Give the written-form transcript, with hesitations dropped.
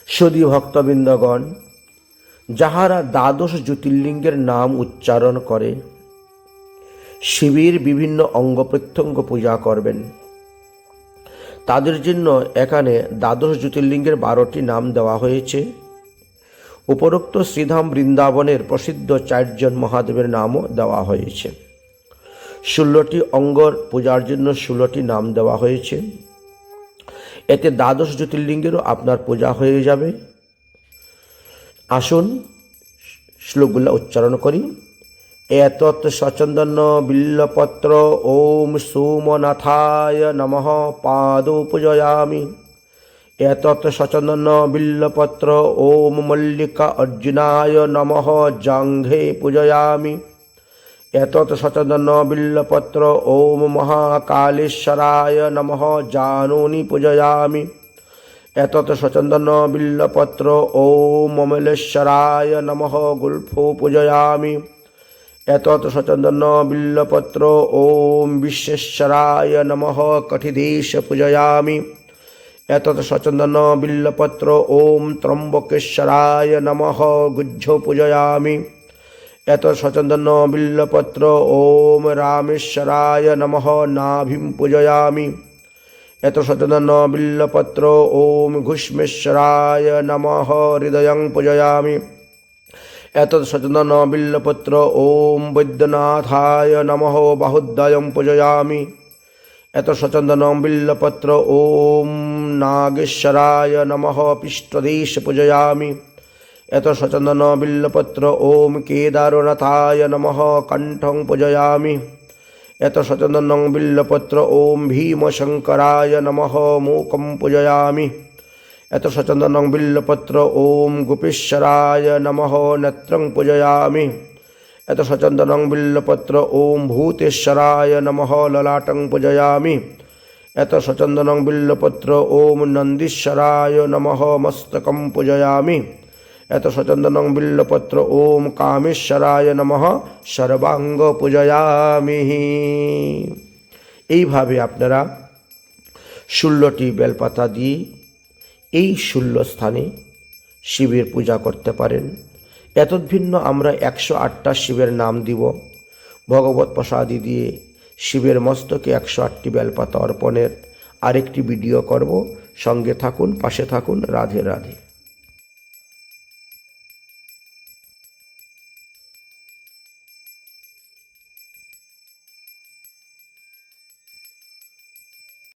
সদী ভক্তবৃন্দগণ, যাহারা দ্বাদশ জ্যোতির্লিঙ্গের নাম উচ্চারণ করে শিবের বিভিন্ন অঙ্গ প্রত্যঙ্গ পূজা করবেন, তাদের জন্য এখানে দ্বাদশ জ্যোতির্লিঙ্গের 12টি নাম দেওয়া হয়েছে। উপরোক্ত শ্রীধাম বৃন্দাবনের প্রসিদ্ধ 4 জন মহাদেবের নামও দেওয়া হয়েছে। 16টি অঙ্গর পূজার জন্য 16টি নাম দেওয়া হয়েছে। এতে দ্বাদশ জ্যোতির্লিঙ্গেরও আপনার পূজা হয়ে যাবে। আসুন শ্লোকগুলো উচ্চারণ করি। এতৎ সচন্দন বিল্লপত্র ওম সোমনাথায় নমঃ পাদৌ পূজয়ামি। এতৎ সচন্দন বিল্লপত্র ওম মল্লিকা অর্জুনায় নমঃ জাঙ্ঘে পূজয়ামি। এতৎ সচন্দন বিল্লপত্র ওম মহাকালেশ্বরায় নমঃ জানুনি পূজয়ামি। এতৎ সচন্দন বিল্লপত্র ওম মমলেশ্বরায় নমঃ গুল্ফো পূজয়ামি। এতৎ সচন্দন বিল্লপত্র ওম বিশ্বেশ্বরায় নমঃ কঠিদেশ পূজয়ামি। এতৎ সচন্দন বিল্লপত্র ওম ত্রম্বকেশ্বরায় নমঃ গুজ্জ পূজয়ামি। এতৎ সচন্দন বিল্লপত্র ওম রামেশ্বরায় নমঃ নাভিম পূজয়ামি। এতৎ সচন্দন বিল্লপত্র ওম ঘুষ্মেশ্বরায় নমঃ হৃদয়ং পূজয়ামি। এতৎ সচন্দন বিল্লপত্র ওম বৈদ্যনাথায় নমঃ বাহুদ্বয়ং পূজয়ামি। এতৎ সচন্দন বিল্লপত্র ওম নাগেশ্বরায় নমঃ পৃষ্ঠদেশ পূজয়ামি। এতৎ সচন্দন বিল্লপত্র ওম কেদারনাথায় নমঃ কণ্ঠং পূজয়ামি। এতৎ সচন্দন বিল্লপত্র ওম ভীমশঙ্করায় নমঃ মূকং পূজয়ামি। এতৎ সচন্দন বিল্লপত্র ওম গোপীশ্বরায় নমঃ নেত্রং পূজয়ামি। এতৎ সচন্দন বিল্লপত্র ওম ভূতেশ্বরায় নমঃ ললাটং পূজয়ামি। এতৎ সচন্দন বিল্লপত্র ওম নন্দীশ্বরায় নমঃ মস্তকং পূজয়ামি। এতৎ সচন্দন বিল্লপত্র ওম কামেশ্বরায় নমঃ সর্বাঙ্গ পূজয়ামি। এইভাবে আপনারা 16টি বেলপাতা দিয়ে এই 16 স্থানে শিবের পূজা করতে পারেন। এতদ্ভিন্ন আমরা 108টা শিবের নাম দিব। ভগবত প্রসাদী দিয়ে শিবের মস্তকে 108টি বেলপাতা অর্পণের আরেকটি ভিডিও করব। সঙ্গে থাকুন, পাশে থাকুন। রাধে রাধে।